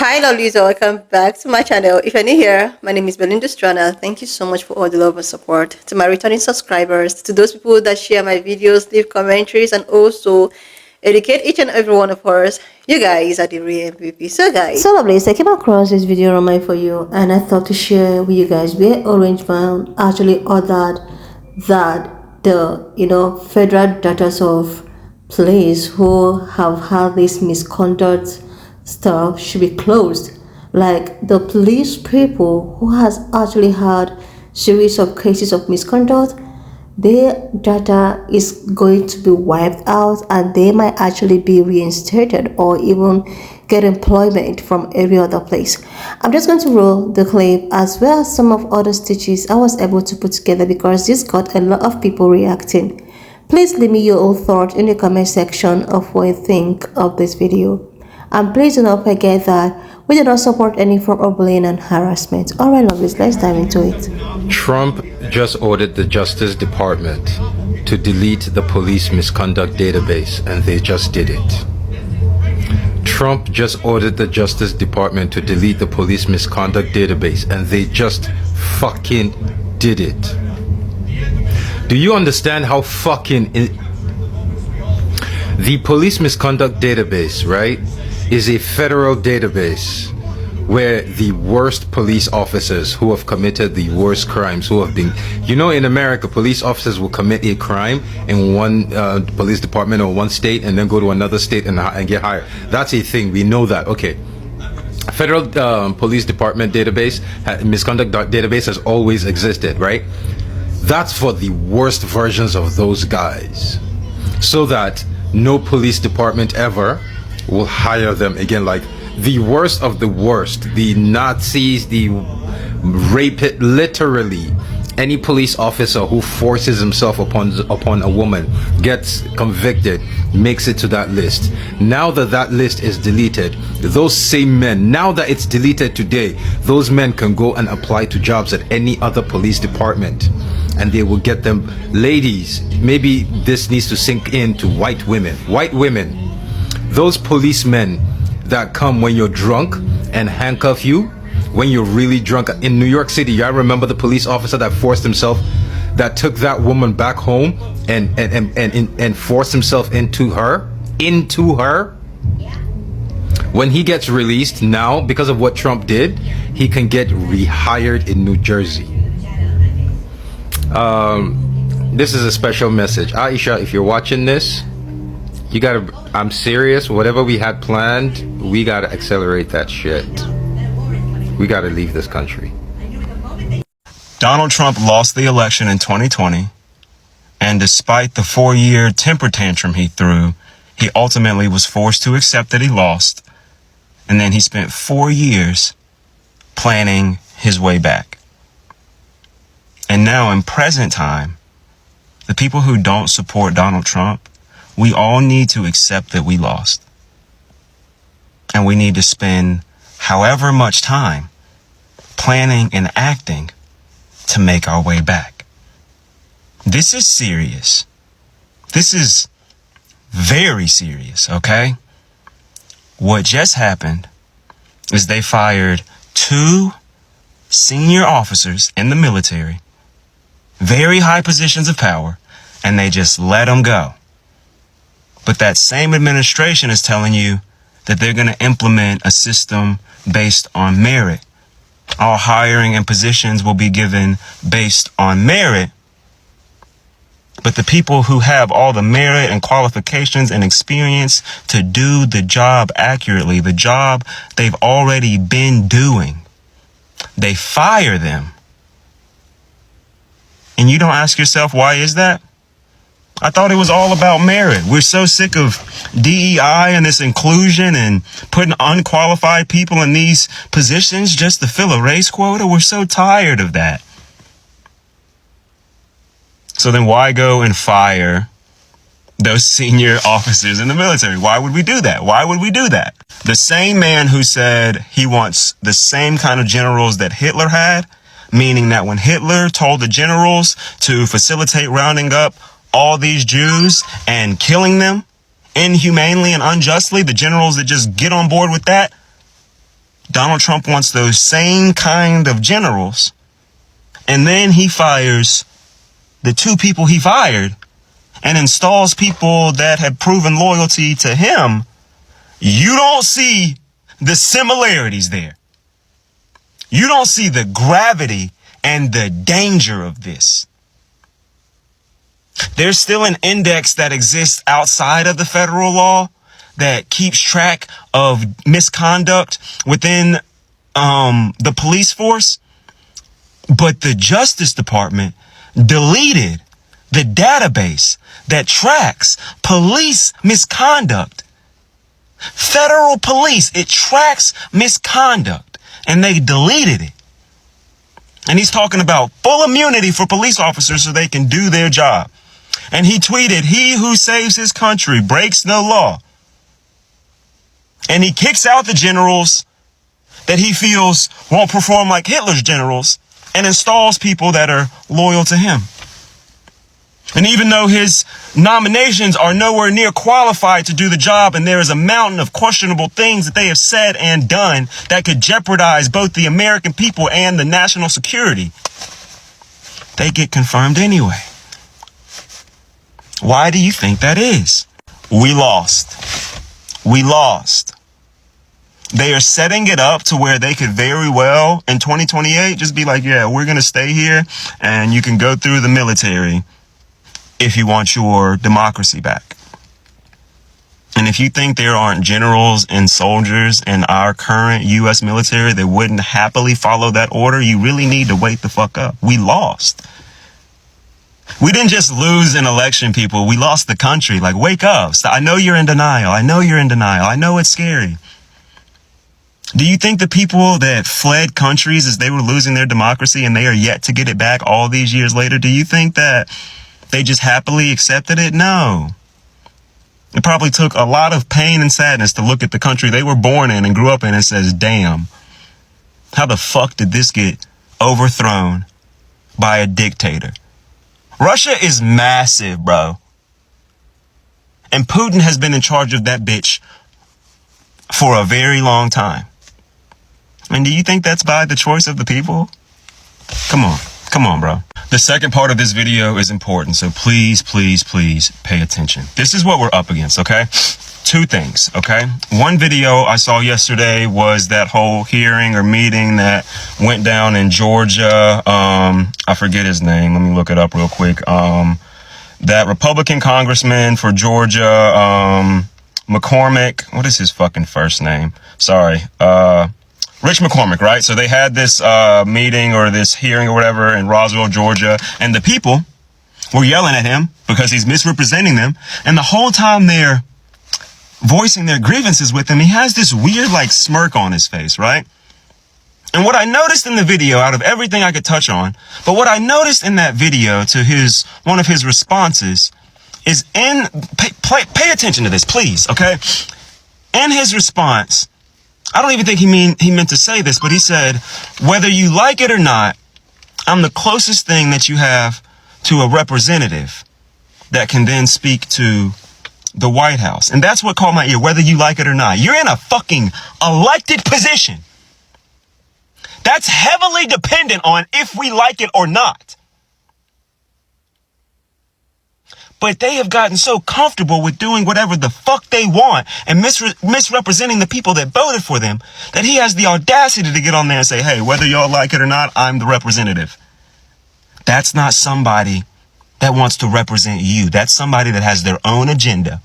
Hi lovelies, welcome back to my channel. If you're new here, my name is Belinda Strana. Thank you so much for all the love and support. To my returning subscribers, to those people that share my videos, leave commentaries, and also educate each and every one of us, you guys are the real MVP. So lovelies, I came across this video on my For You, and I thought to share with you guys where Orange Man actually ordered that the federal daughters of police who have had this misconduct stuff should be closed. Like the police people who has actually had series of cases of misconduct, their data is going to be wiped out and they might actually be reinstated or even get employment from every other place. I'm just going to roll the clip as well as some of other stitches I was able to put together because this got a lot of people reacting. Please leave me your own thoughts in the comment section of what you think of this video. And please do not forget that we do not support any form of bullying and harassment. Alright lovelies, let's dive into it. Trump just ordered the Justice Department to delete the police misconduct database, and they just did it. Trump just ordered the Justice Department to delete the police misconduct database, and they just fucking did it. Do you understand how fucking... The police misconduct database, right, is a federal database where the worst police officers who have committed the worst crimes, who have been, in America, police officers will commit a crime in one police department or one state and then go to another state and get hired. That's a thing. We know that. Okay. Federal police department database, misconduct database has always existed, right? That's for the worst versions of those guys, so that no police department ever will hire them again. Like the worst of the worst, the Nazis, the rapists, literally any police officer who forces himself upon a woman gets convicted, makes it to that list. Now that that list is deleted, those same men, now that it's deleted today, those men can go and apply to jobs at any other police department and they will get them. Ladies, maybe this needs to sink into white women, those policemen that come when you're drunk and handcuff you when you're really drunk. In New York City, I remember the police officer that forced himself, that took that woman back home and forced himself into her. When he gets released now, because of what Trump did, he can get rehired in New Jersey. This is a special message. Aisha, if you're watching this, you gotta, I'm serious, whatever we had planned, we gotta accelerate that shit. We gotta leave this country. Donald Trump lost the election in 2020, and despite the 4-year temper tantrum he threw, he ultimately was forced to accept that he lost, and then he spent 4 years planning his way back. And now in present time, the people who don't support Donald Trump, we all need to accept that we lost. And we need to spend however much time planning and acting to make our way back. This is serious. This is very serious, okay? What just happened is they fired 2 senior officers in the military, very high positions of power, and they just let them go. But that same administration is telling you that they're going to implement a system based on merit. All hiring and positions will be given based on merit. But the people who have all the merit and qualifications and experience to do the job accurately, the job they've already been doing, they fire them. And you don't ask yourself, why is that? I thought it was all about merit. We're so sick of DEI and this inclusion and putting unqualified people in these positions just to fill a race quota. We're so tired of that. So then why go and fire those senior officers in the military? Why would we do that? Why would we do that? The same man who said he wants the same kind of generals that Hitler had, meaning that when Hitler told the generals to facilitate rounding up all these Jews and killing them inhumanely and unjustly, the generals that just get on board with that, Donald Trump wants those same kind of generals, and then he fires the 2 people he fired and installs people that have proven loyalty to him. You don't see the similarities there. You don't see the gravity and the danger of this. There's still an index that exists outside of the federal law that keeps track of misconduct within the police force. But the Justice Department deleted the database that tracks police misconduct. Federal police, it tracks misconduct, and they deleted it. And he's talking about full immunity for police officers so they can do their job. And he tweeted, "He who saves his country breaks no law." And he kicks out the generals that he feels won't perform like Hitler's generals and installs people that are loyal to him. And even though his nominations are nowhere near qualified to do the job, and there is a mountain of questionable things that they have said and done that could jeopardize both the American people and the national security, they get confirmed anyway. Why do you think that is? We lost. We lost. They are setting it up to where they could very well in 2028 just be like, yeah, we're going to stay here and you can go through the military if you want your democracy back. And if you think there aren't generals and soldiers in our current U.S. military that wouldn't happily follow that order, you really need to wake the fuck up. We lost. We didn't just lose an election, people. We lost the country. Like, wake up. I know you're in denial. I know you're in denial. I know it's scary. Do you think the people that fled countries as they were losing their democracy and they are yet to get it back all these years later, do you think that they just happily accepted it? No. It probably took a lot of pain and sadness to look at the country they were born in and grew up in and says, damn, how the fuck did this get overthrown by a dictator? Russia is massive, bro. And Putin has been in charge of that bitch for a very long time. And do you think that's by the choice of the people? Come on. Come on, bro. The second part of this video is important, so please, please, please pay attention. This is what we're up against, okay? 2 things, okay? One video I saw yesterday was that whole hearing or meeting that went down in Georgia. I forget his name. Let me look it up real quick. That Republican congressman for Georgia, McCormick. What is his fucking first name? Sorry. Rich McCormick, right? So they had this meeting or this hearing or whatever in Roswell, Georgia, and the people were yelling at him because he's misrepresenting them. And the whole time they're voicing their grievances with him, he has this weird like smirk on his face, right? And what I noticed in the video, out of everything I could touch on, but what I noticed in that video to one of his responses is pay attention to this, please, okay? In his response, I don't even think he meant to say this, but he said, whether you like it or not, I'm the closest thing that you have to a representative that can then speak to the White House. And that's what caught my ear, whether you like it or not. You're in a fucking elected position. That's heavily dependent on if we like it or not. But they have gotten so comfortable with doing whatever the fuck they want and misrepresenting the people that voted for them that he has the audacity to get on there and say, hey, whether y'all like it or not, I'm the representative. That's not somebody that wants to represent you. That's somebody that has their own agenda.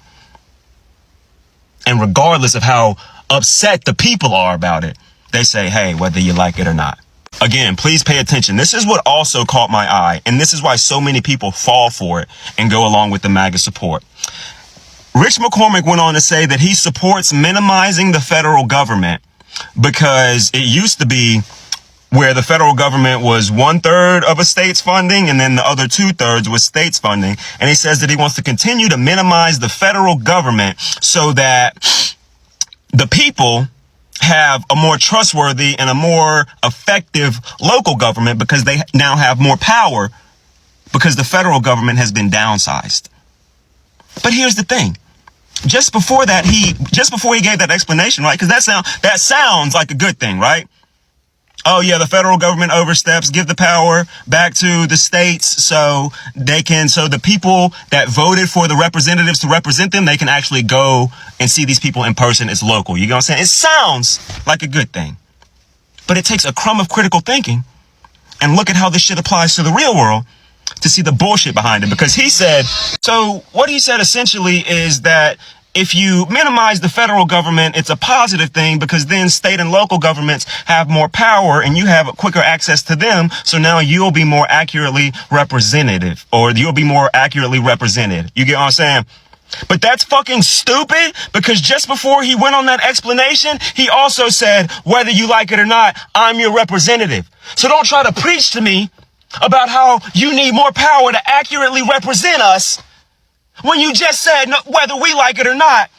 And regardless of how upset the people are about it, they say, hey, whether you like it or not. Again, please pay attention. This is what also caught my eye, and this is why so many people fall for it and go along with the MAGA support. Rich McCormick went on to say that he supports minimizing the federal government because it used to be where the federal government was 1/3 of a state's funding and then the other 2/3 was state's funding. And he says that he wants to continue to minimize the federal government so that the people have a more trustworthy and a more effective local government because they now have more power because the federal government has been downsized. But here's the thing. just before he gave that explanation, right? Because that sounds like a good thing, right? Oh yeah, the federal government oversteps, give the power back to the states so the people that voted for the representatives to represent them, they can actually go and see these people in person. It's local. You know what I'm saying? It sounds like a good thing, but it takes a crumb of critical thinking and look at how this shit applies to the real world to see the bullshit behind it. Because what he said essentially is that if you minimize the federal government, it's a positive thing because then state and local governments have more power and you have quicker access to them. So now you'll be more accurately representative, or you'll be more accurately represented. You get what I'm saying? But that's fucking stupid, because just before he went on that explanation, he also said, whether you like it or not, I'm your representative. So don't try to preach to me about how you need more power to accurately represent us when you just said, no, whether we like it or not,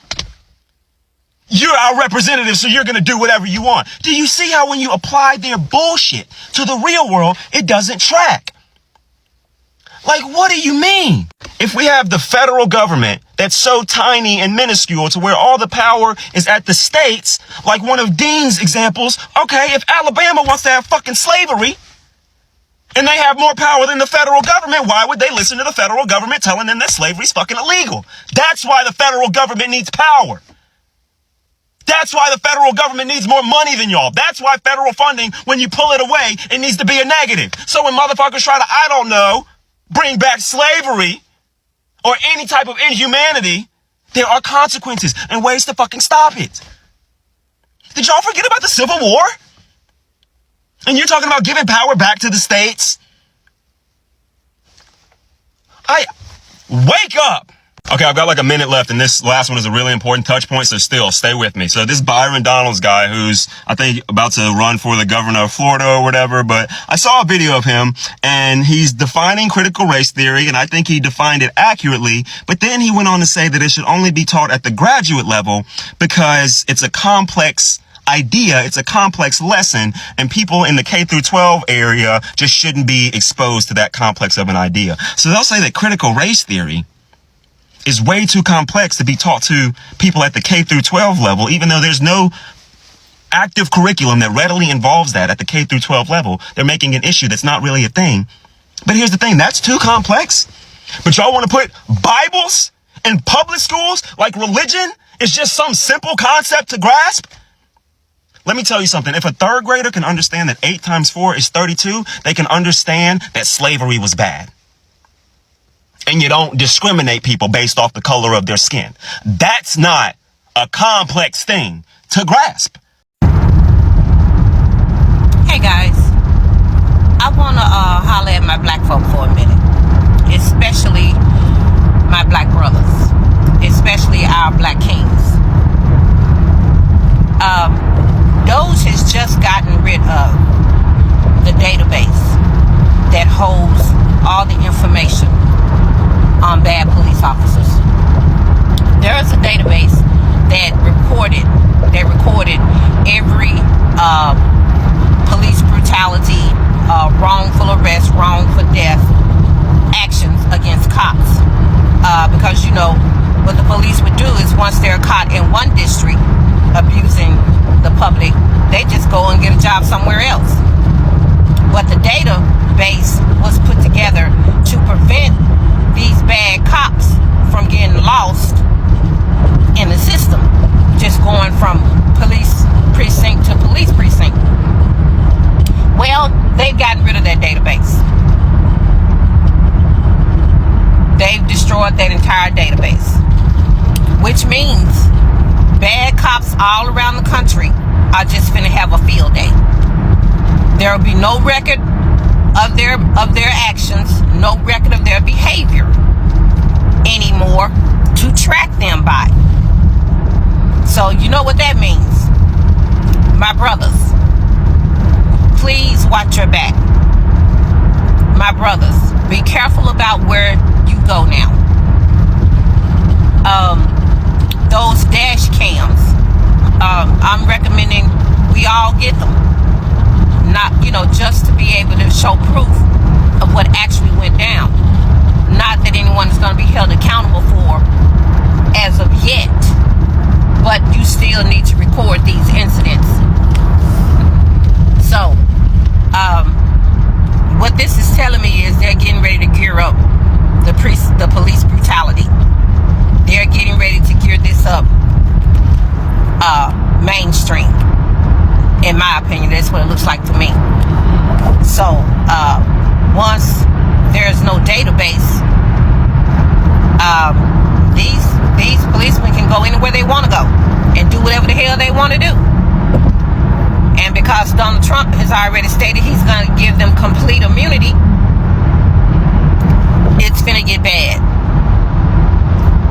you're our representative, so you're going to do whatever you want. Do you see how when you apply their bullshit to the real world, it doesn't track? Like, what do you mean? If we have the federal government that's so tiny and minuscule to where all the power is at the states, like one of Dean's examples, okay, if Alabama wants to have fucking slavery, and they have more power than the federal government, why would they listen to the federal government telling them that slavery's fucking illegal? That's why the federal government needs power. That's why the federal government needs more money than y'all. That's why federal funding, when you pull it away, it needs to be a negative. So when motherfuckers try to, I don't know, bring back slavery or any type of inhumanity, there are consequences and ways to fucking stop it. Did y'all forget about the Civil War? And you're talking about giving power back to the states? Wake up. Okay, I've got like a minute left, and this last one is a really important touch point, so still, stay with me. So this Byron Donalds guy who's, I think, about to run for the governor of Florida or whatever, but I saw a video of him, and he's defining critical race theory, and I think he defined it accurately, but then he went on to say that it should only be taught at the graduate level because it's a complex idea, it's a complex lesson, and people in the K through 12 area just shouldn't be exposed to that complex of an idea. So they'll say that critical race theory is way too complex to be taught to people at the K through 12 level, even though there's no active curriculum that readily involves that at the K through 12 level. They're making an issue that's not really a thing. But here's the thing, that's too complex. But y'all want to put Bibles in public schools like religion is just some simple concept to grasp? Let me tell you something. If a third grader can understand that 8 times 4 is 32, they can understand that slavery was bad. And you don't discriminate people based off the color of their skin. That's not a complex thing to grasp. Hey guys, I want to holler at my black folk for a minute, especially my black brothers, especially our black kings. Doge has just gotten rid of the database that holds all the information on bad police officers. There is a database that recorded every police brutality, wrongful arrest, wrongful death actions against cops. Because you know what the police would do is once they're caught in one district abusing the public, they just go and get a job somewhere else. But the database was put together to prevent these bad cops from getting lost in the system, just going from police precinct to police precinct. Well, they've gotten rid of that database. They've destroyed that entire database, which means bad cops all around the country are just finna have a field day. There will be no record of their actions, no record of their behavior anymore to track them by. So you know what that means. My brothers, please watch your back. My brothers, be careful about where you go now. Those dash cams, I'm recommending we all get them. Not, just to be able to show proof of what actually went down. Not that anyone is going to be held accountable for as of yet, but you still need to record these incidents. So, what this is telling me is they're getting ready to gear up the police brutality. They're getting ready to gear this up mainstream. In my opinion, that's what it looks like to me. So, once there's no database, these policemen can go anywhere they want to go and do whatever the hell they want to do. And because Donald Trump has already stated he's going to give them complete immunity, it's finna get bad.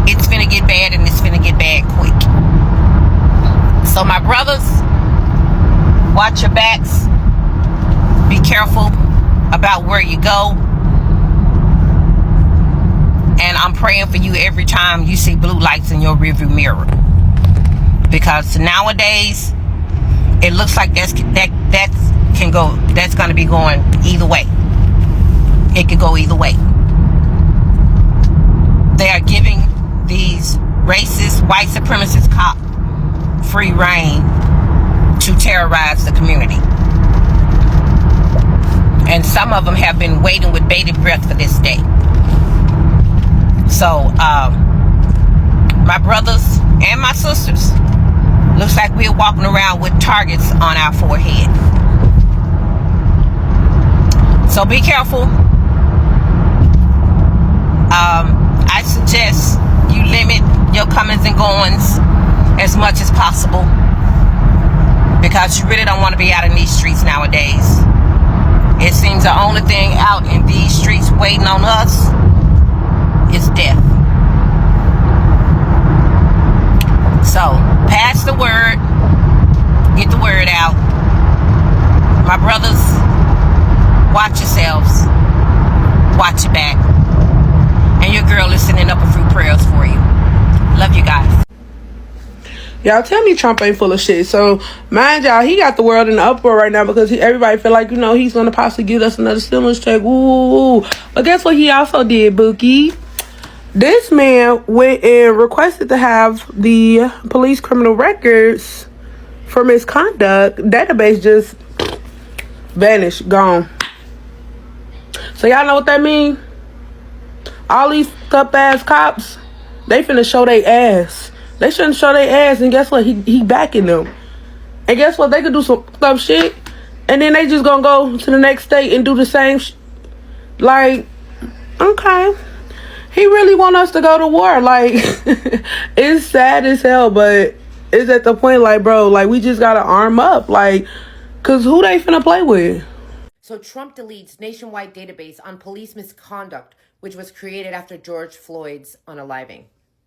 It's finna get bad, and it's finna get bad quick. So my brothers, watch your backs. Be careful about where you go. And I'm praying for you every time you see blue lights in your rearview mirror. Because nowadays, it looks like that's gonna be going either way. It could go either way. They are giving these racist, white supremacist cops free reign to terrorize the community. And some of them have been waiting with bated breath for this day. So, my brothers and my sisters, looks like we're walking around with targets on our forehead. So be careful. I suggest you limit your comings and goings as much as possible, because you really don't want to be out in these streets nowadays. It seems the only thing out in these streets waiting on us is death. So pass the word, get the word out. My brothers, watch yourselves, watch your back. And your girl is sending up a few prayers for you. Love you guys. Y'all tell me Trump ain't full of shit. So, mind y'all, he got the world in the uproar right now because everybody feel like, he's going to possibly give us another stimulus check. Ooh. But guess what he also did, Bookie? This man went and requested to have the police criminal records for misconduct database just vanished, gone. So, y'all know what that means? All these tough-ass cops, they finna show they ass. They shouldn't show their ass, and guess what? He backing them. And guess what? They could do some tough shit, and then they just gonna go to the next state and do the same like, okay. He really want us to go to war. Like, it's sad as hell, but it's at the point, like, bro, like, we just gotta arm up. Like, cause who they finna play with? So Trump deletes nationwide database on police misconduct, which was created after George Floyd's unaliving.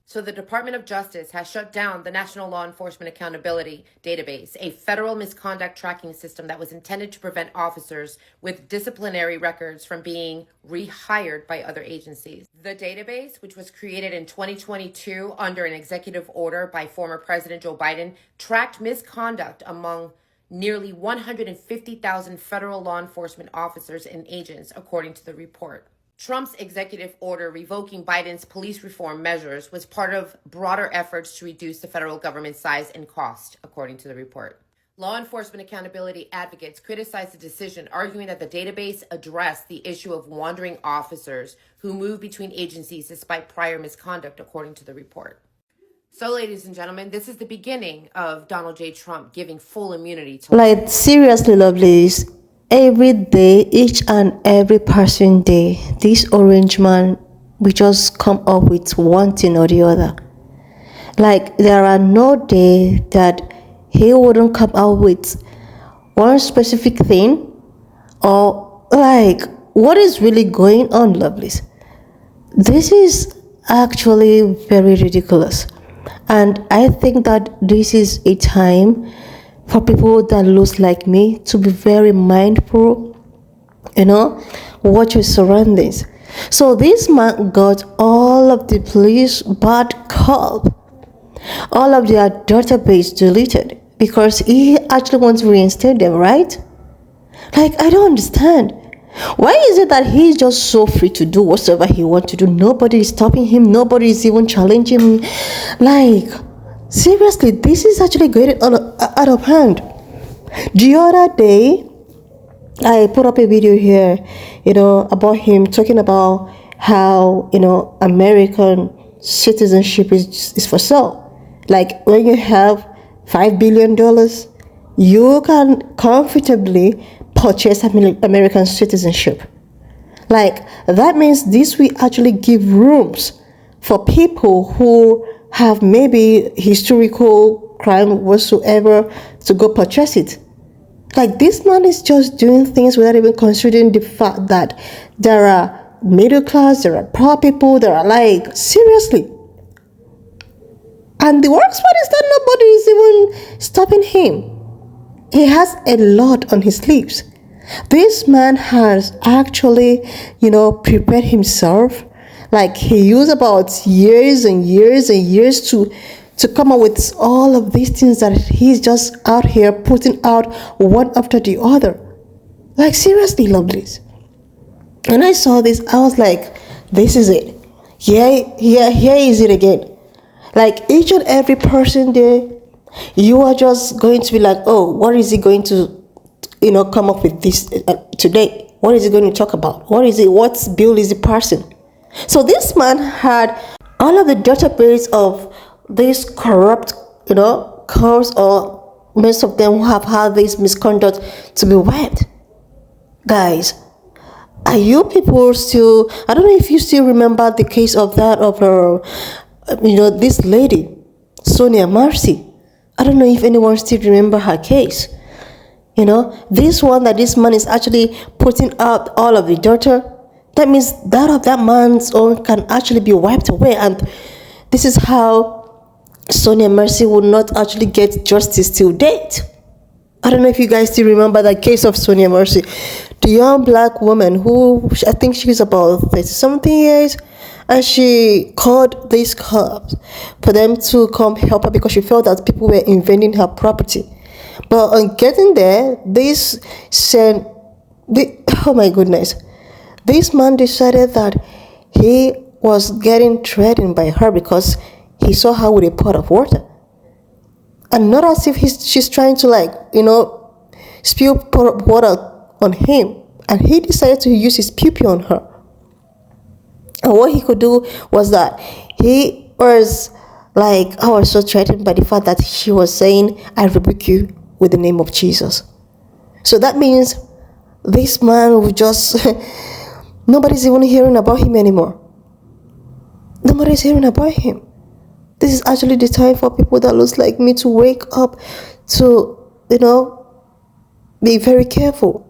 So the Department of Justice has shut down the National Law Enforcement Accountability Database, a federal misconduct tracking system that was intended to prevent officers with disciplinary records from being rehired by other agencies. The database, which was created in 2022 under an executive order by former President Joe Biden, tracked misconduct among nearly 150,000 federal law enforcement officers and agents, according to the report. Trump's executive order revoking Biden's police reform measures was part of broader efforts to reduce the federal government's size and cost, according to the report. Law enforcement accountability advocates criticized the decision, arguing that the database addressed the issue of wandering officers who move between agencies despite prior misconduct, according to the report. So, ladies and gentlemen, this is the beginning of Donald J. Trump giving full immunity to... Like, seriously, lovelies. Every day, each and every passing day, this orange man will just come up with one thing or the other. Like, there are no day that he wouldn't come out with one specific thing, or like, what is really going on, lovelies? This is actually very ridiculous. And I think that this is a time for people that looks like me to be very mindful, watch your surroundings. So this man got all of the police bad cop, all of their database deleted because he actually wants to reinstate them, right? Like, I don't understand. Why is it that he's just so free to do whatsoever he wants to do? Nobody is stopping him. Nobody is even challenging him. Like, seriously, this is actually getting out of hand. The other day, I put up a video here, about him talking about how, American citizenship is for sale. Like, when you have $5 billion, you can comfortably purchase American citizenship. Like, that means this will actually give rooms for people who have maybe historical crime whatsoever to go purchase it. Like, this man is just doing things without even considering the fact that there are middle class, there are poor people, there are, like, seriously. And the worst part is that nobody is even stopping him. He has a lot on his sleeves. This man has actually, prepared himself. Like, he used about years and years and years to come up with all of these things that he's just out here putting out one after the other. Like, seriously, lovelies. When I saw this, I was like, this is it. Here is it again. Like, each and every person there, you are just going to be like, oh, what is he going to, come up with this today? What is he going to talk about? What bill is he passing? So this man had all of the database of these corrupt, cops, or most of them who have had this misconduct to be wiped. Guys, are you people still, I don't know if you still remember the case of her, this lady, Sonia Marcy. I don't know if anyone still remember her case. This one that this man is actually putting out all of the data, that means that of that man's own can actually be wiped away. And this is how Sonia Mercy would not actually get justice till date. I don't know if you guys still remember that case of Sonia Mercy, the young black woman who, I think she's about 30-something years, and she called these cops for them to come help her because she felt that people were invading her property. But on getting there, oh my goodness, this man decided that he was getting threatened by her because he saw her with a pot of water. And not as if she's trying to spill pot of water on him. And he decided to use his Pe.Ple on her. And what he could do was that he was like, I was so threatened by the fact that she was saying, I rebuke you with the name of Jesus. So that means this man will just, nobody's even hearing about him anymore. Nobody's hearing about him. This is actually the time for people that looks like me to wake up to, be very careful.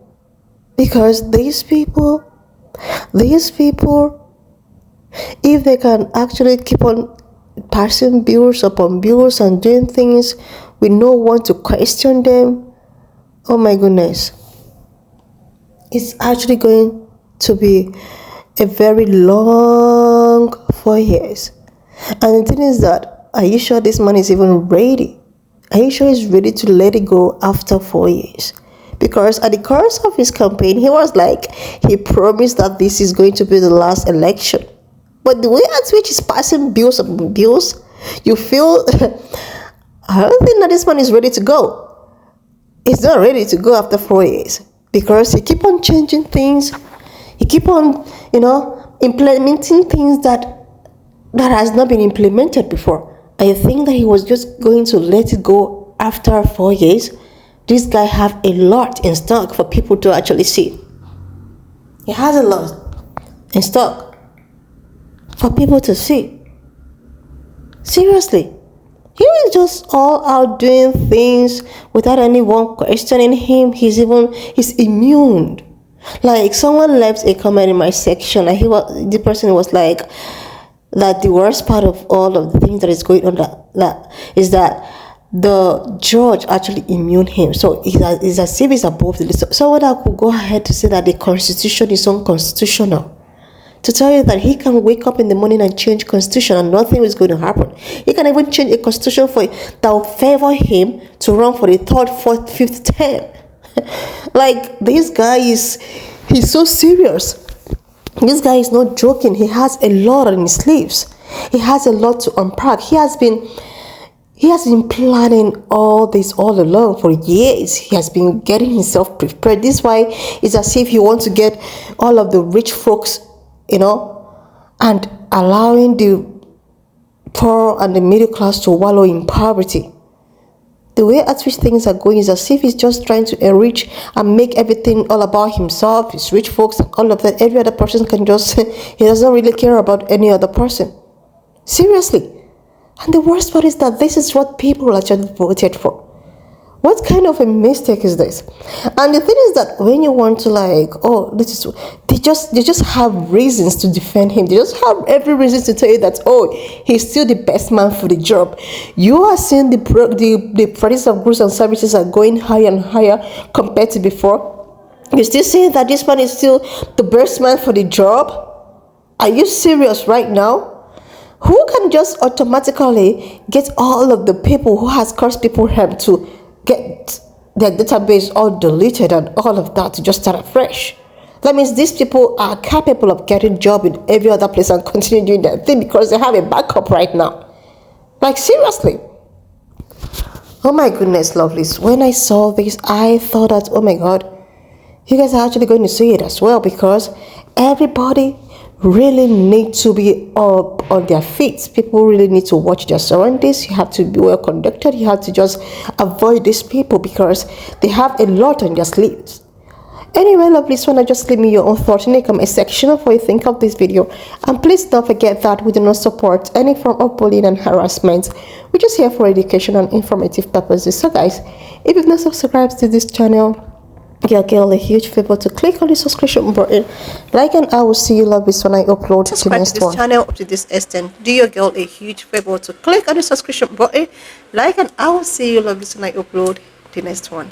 Because these people, if they can actually keep on passing bills upon bills and doing things with no one to question them, oh my goodness, it's actually going to be a very long 4 years. And the thing is that, are you sure this man is even ready? Are you sure he's ready to let it go after 4 years? Because at the course of his campaign, he was like, he promised that this is going to be the last election. But the way at which he's passing bills upon bills, you feel, I don't think that this man is ready to go. He's not ready to go after 4 years. Because he keep on changing things. He keep on, implementing things that has not been implemented before. I think that he was just going to let it go after 4 years. This guy have a lot in stock for people to actually see. He has a lot in stock for people to see. Seriously. He is just all out doing things without anyone questioning him. He's immune. Like, someone left a comment in my section and the person was like, that the worst part of all of the things that is going on that is that the judge actually immune him. So it's as if he's above the list. Someone that could go ahead to say that the constitution is unconstitutional. To tell you that he can wake up in the morning and change constitution and nothing is going to happen. He can even change a constitution that will favor him to run for the 3rd, 4th, 5th term. Like, this guy he's He's so serious. This guy is not joking. He has a lot on his sleeves. He has a lot to unpack. He has been planning all this all along for years. He has been getting himself prepared. This is why it's as if he wants to get all of the rich folks, and allowing the poor and the middle class to wallow in poverty. The way at which things are going is as if he's just trying to enrich and make everything all about himself, his rich folks, and all of that. Every other person can just, he doesn't really care about any other person. Seriously. And the worst part is that this is what people actually voted for. What kind of a mistake is this? And the thing is that when you want to they just have reasons to defend him. They just have every reason to tell you that, he's still the best man for the job. You are seeing the prices of goods and services are going higher and higher compared to before. You're still saying that this man is still the best man for the job? Are you serious right now? Who can just automatically get all of the people who has caused people harm to get their database all deleted and all of that to just start afresh? That means these people are capable of getting job in every other place and continue doing their thing because they have a backup right now. Like, seriously. Oh my goodness, lovelies. When I saw this, I thought that, oh my God, you guys are actually going to see it as well, because everybody really need to be up on their feet. People really need to watch their surroundings. You have to be well conducted. You have to just avoid these people because they have a lot on their sleeves. Anyway, lovelies, wanna just leave me your own thoughts in the comment section of what you think of this video. And please don't forget that we do not support any form of bullying and harassment. We're just here for education and informative purposes. So guys, if you've not subscribed to this channel, give a girl a huge favor to click on the subscription button, and I will see you lovelies when I upload the next one. Channel up to this extent, do your girl a huge favor to click on the subscription button, and I will see you lovelies when I upload the next one.